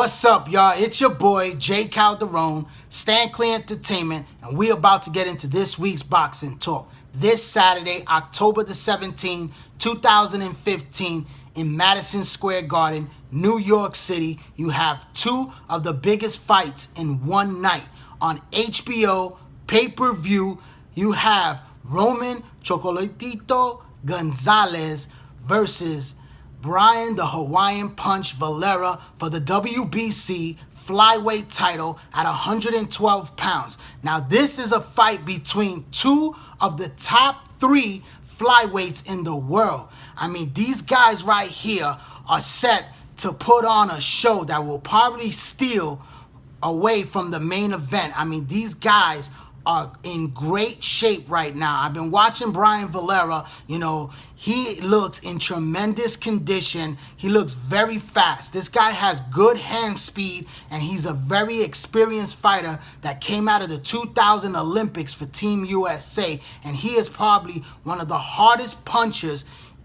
What's up, y'all? It's your boy, J. Calderon, Stand Clear Entertainment, and we're about to get into this week's boxing talk. This Saturday, October the 17th, 2015, in Madison Square Garden, New York City, you have two of the biggest fights in one night. On HBO, pay-per-view, you have Roman Chocolatito Gonzalez versus Brian the Hawaiian Punch Viloria for the WBC flyweight title at 112 pounds. Now, this is a fight between two of the top three flyweights in the world. I mean, these guys right here are set to put on a show that will probably steal away from the main event. I mean, these guys are in great shape right now. I've been watching Brian Viloria. You know, he looks in tremendous condition. He looks very fast. This guy has good hand speed, and he's a very experienced fighter that came out of the 2000 Olympics for Team USA, and he is probably one of the hardest punchers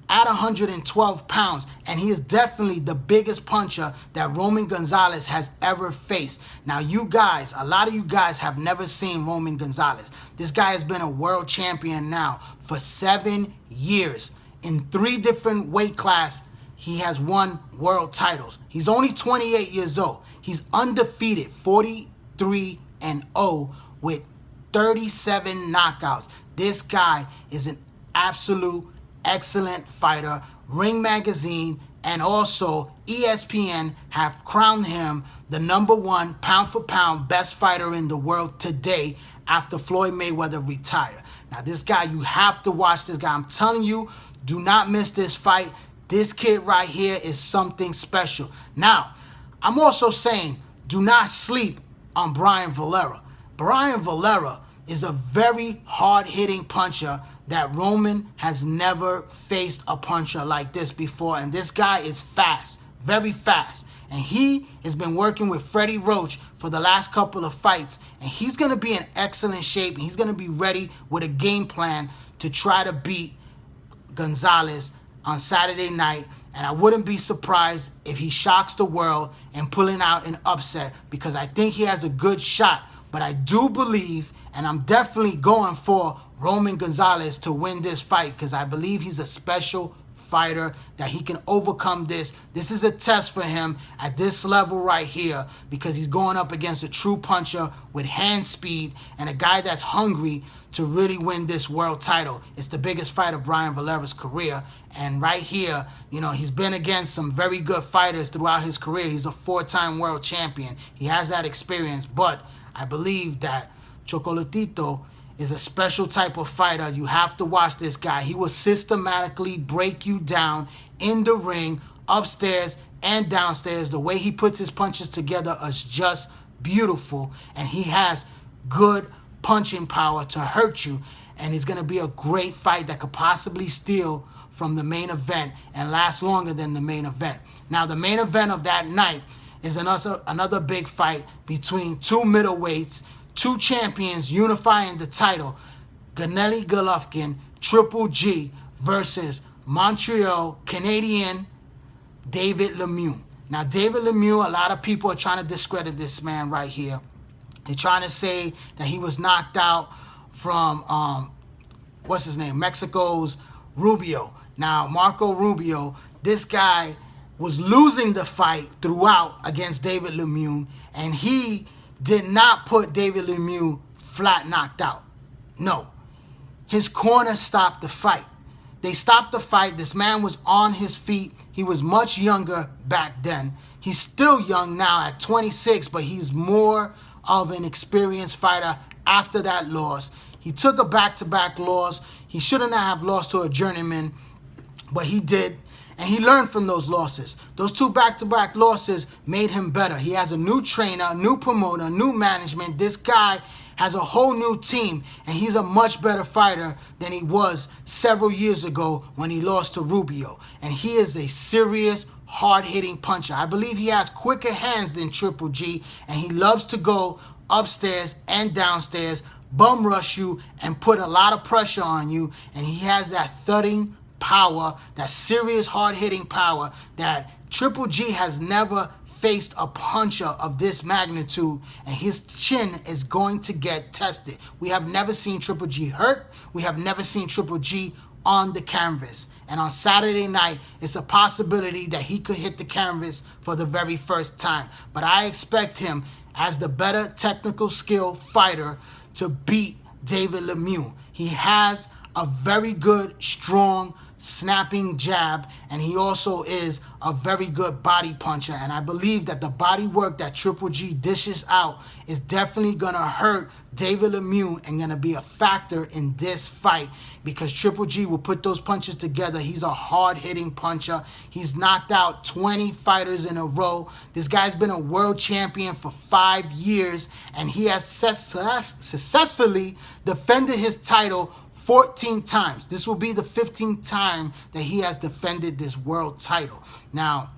at 112 pounds, and he is definitely the biggest puncher that Roman Gonzalez has ever faced. Now, you guys, a lot of you guys have never seen Roman Gonzalez. This guy has been a world champion now for 7 years. In 3 different weight classes, he has won world titles. He's only 28 years old. He's undefeated, 43-0 with 37 knockouts. This guy is an absolute excellent fighter. Ring Magazine and also ESPN have crowned him the #1 pound-for-pound best fighter in the world today after Floyd Mayweather retired. Now, this guy, you have to watch this guy. I'm telling you, do not miss this fight. This kid right here is something special. Now, I'm also saying do not sleep on Brian Viloria. Brian Viloria is a very hard-hitting puncher that Roman has never faced a puncher like this before. And this guy is fast, very fast. And he has been working with Freddie Roach for the last couple of fights. And he's going to be in excellent shape. And he's going to be ready with a game plan to try to beat Gonzalez on Saturday night. And I wouldn't be surprised if he shocks the world and pulling out an upset, because I think he has a good shot. But I do believe, and I'm definitely going for Roman Gonzalez to win this fight, because I believe he's a special fighter, that he can overcome this. This is a test for him at this level right here, because he's going up against a true puncher with hand speed and a guy that's hungry to really win this world title. It's the biggest fight of Brian Viloria's career. And right here, you know, he's been against some very good fighters throughout his career. He's a 4-time world champion. He has that experience, but I believe that Chocolatito is a special type of fighter. You have to watch this guy. He will systematically break you down in the ring, upstairs and downstairs. The way he puts his punches together is just beautiful, and he has good punching power to hurt you. And it's going to be a great fight that could possibly steal from the main event and last longer than the main event. Now, the main event of that night is another big fight between two middleweights, two champions unifying the title. Gennady Golovkin, Triple G, versus Montreal Canadian David Lemieux. Now, David Lemieux, a lot of people are trying to discredit this man right here. They're trying to say that he was knocked out from, what's his name, Mexico's Rubio. Now, Marco Rubio, this guy was losing the fight throughout against David Lemieux, and he did not put David Lemieux flat knocked out. No. His corner stopped the fight. They stopped the fight. This man was on his feet. He was much younger back then. He's still young now at 26, but he's more of an experienced fighter after that loss. He took a back-to-back loss. He shouldn't have lost to a journeyman, but he did. And he learned from those losses. Those 2 back-to-back losses made him better. He has a new trainer, a new promoter, new management. This guy has a whole new team, and he's a much better fighter than he was several years ago when he lost to Rubio. And he is a serious, hard-hitting puncher. I believe he has quicker hands than Triple G, and he loves to go upstairs and downstairs, bum rush you, and put a lot of pressure on you. And he has that thudding power, that serious hard-hitting power that Triple G has never faced a puncher of this magnitude, and his chin is going to get tested. We have never seen Triple G hurt. We have never seen Triple G on the canvas. And on Saturday night, it's a possibility that he could hit the canvas for the very first time. But I expect him, as the better technical skill fighter, to beat David Lemieux. He has a very good, strong, snapping jab, and he also is a very good body puncher. And I believe that the body work that Triple G dishes out is definitely going to hurt David Lemieux and going to be a factor in this fight, because Triple G will put those punches together. He's a hard-hitting puncher. He's knocked out 20 fighters in a row. This guy's been a world champion for 5 years, and he has successfully defended his title 14 times. This will be the 15th time that he has defended this world title. Now,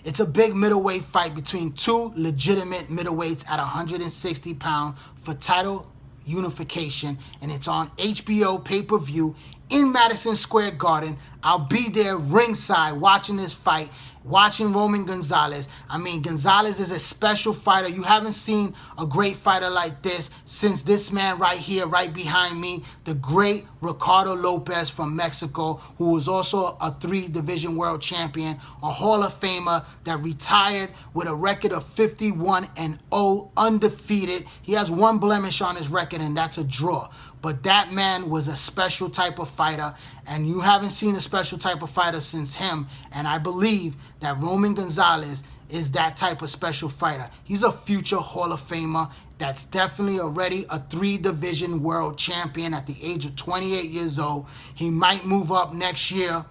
it's a big middleweight fight between two legitimate middleweights at 160 pounds for title unification, and it's on HBO pay-per-view in Madison Square Garden. I'll be there ringside watching this fight, watching Roman Gonzalez. I mean, Gonzalez is a special fighter. You haven't seen a great fighter like this since this man right here, right behind me, the great Ricardo Lopez from Mexico, who was also a 3-division world champion, a Hall of Famer that retired with a record of 51-0, undefeated. He has one blemish on his record, and that's a draw. But that man was a special type of fighter, and you haven't seen a special type of fighter since him. And I believe that Roman Gonzalez is that type of special fighter. He's a future Hall of Famer that's definitely already a 3-division world champion at the age of 28 years old. He might move up next year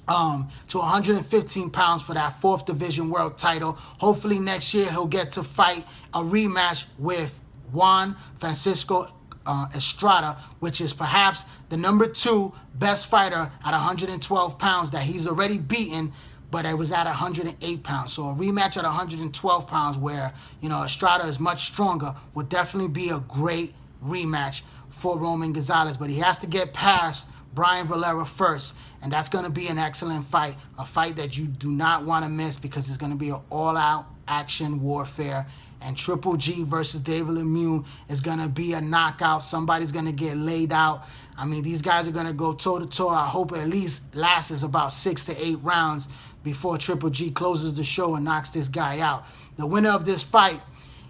to 115 pounds for that 4th division world title. Hopefully next year he'll get to fight a rematch with Juan Francisco Estrada, which is perhaps the number 2 best fighter at 112 pounds that he's already beaten, but it was at 108 pounds. So a rematch at 112 pounds where, you know, Estrada is much stronger would definitely be a great rematch for Roman Gonzalez. But he has to get past Brian Viloria first, and that's going to be an excellent fight, a fight that you do not want to miss, because it's going to be an all-out action warfare. And Triple G versus David Lemieux is going to be a knockout. Somebody's going to get laid out. I mean, these guys are going to go toe-to-toe. I hope it at least lasts about 6 to 8 rounds before Triple G closes the show and knocks this guy out. The winner of this fight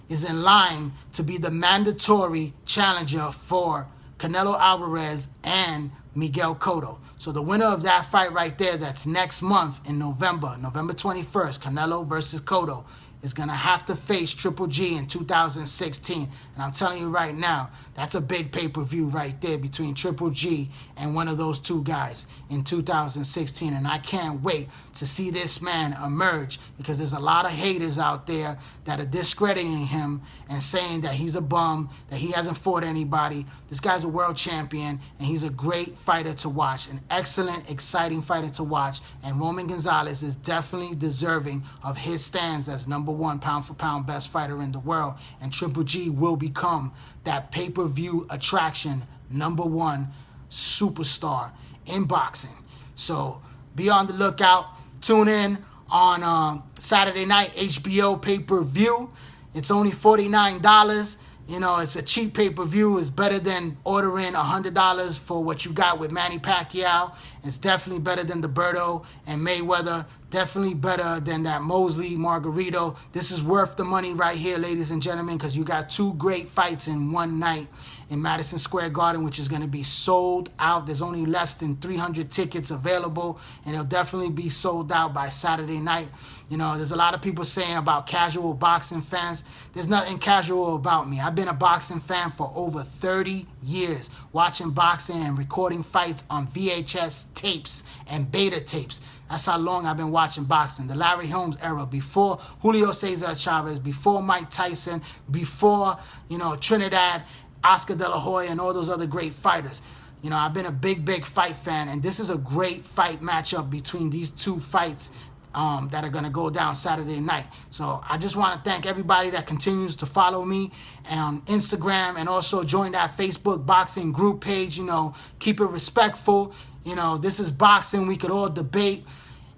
is in line to be the mandatory challenger for Canelo Alvarez and Miguel Cotto. So the winner of that fight right there, that's next month in November 21st, Canelo versus Cotto, is going to have to face Triple G in 2016. And I'm telling you right now, that's a big pay-per-view right there between Triple G and one of those two guys in 2016. And I can't wait to see this man emerge, because there's a lot of haters out there that are discrediting him and saying that he's a bum, that he hasn't fought anybody. This guy's a world champion, and he's a great fighter to watch, an excellent, exciting fighter to watch. And Roman Gonzalez is definitely deserving of his stands as number 1 pound-for-pound best fighter in the world. And Triple G will become that pay-per-view attraction, number 1 superstar in boxing. So be on the lookout. Tune in on Saturday night, HBO pay-per-view. It's only $49. You know, it's a cheap pay-per-view. It's better than ordering $100 for what you got with Manny Pacquiao. It's definitely better than the Berto and Mayweather. Definitely better than that Mosley Margarito. This is worth the money right here, ladies and gentlemen, because you got 2 great fights in one night in Madison Square Garden, which is going to be sold out. There's only less than 300 tickets available, and it'll definitely be sold out by Saturday night. You know, there's a lot of people saying about casual boxing fans. There's nothing casual about me. I've been a boxing fan for over 30 years, watching boxing and recording fights on VHS tapes and beta tapes. That's how long I've been watching boxing. The Larry Holmes era, before Julio Cesar Chavez, before Mike Tyson, before, you know, Trinidad, Oscar De La Hoya, and all those other great fighters. You know, I've been a big fight fan, and this is a great fight matchup between these 2 fights that are going to go down Saturday night. So I just want to thank everybody that continues to follow me on Instagram, and also join that Facebook boxing group page. You know, keep it respectful. You know, this is boxing. We could all debate.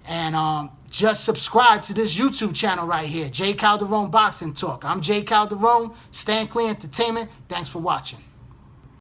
And just subscribe to this YouTube channel right here, J. Calderon Boxing Talk. I'm J. Calderon, Stand Clear Entertainment. Thanks for watching.